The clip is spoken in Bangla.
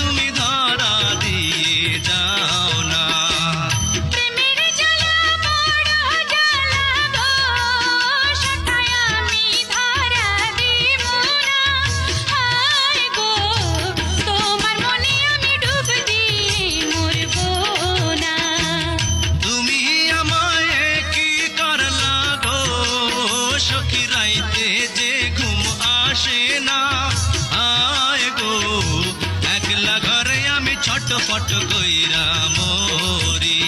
তুমি ধরা দিয়ে যাও না। প্রেমের জ্বালা বড় জ্বালা গো, সেটাই আমি ধরা দিব না। হায় গো, তোমার মনে আমি ডুব দিয়ে মরব না। তুমি আমায় কি করলা গো সখী, রাইতে যে ঘুম আসে না। আয় গো, একলা ঘরে আমি ছটফট কইরা মরি।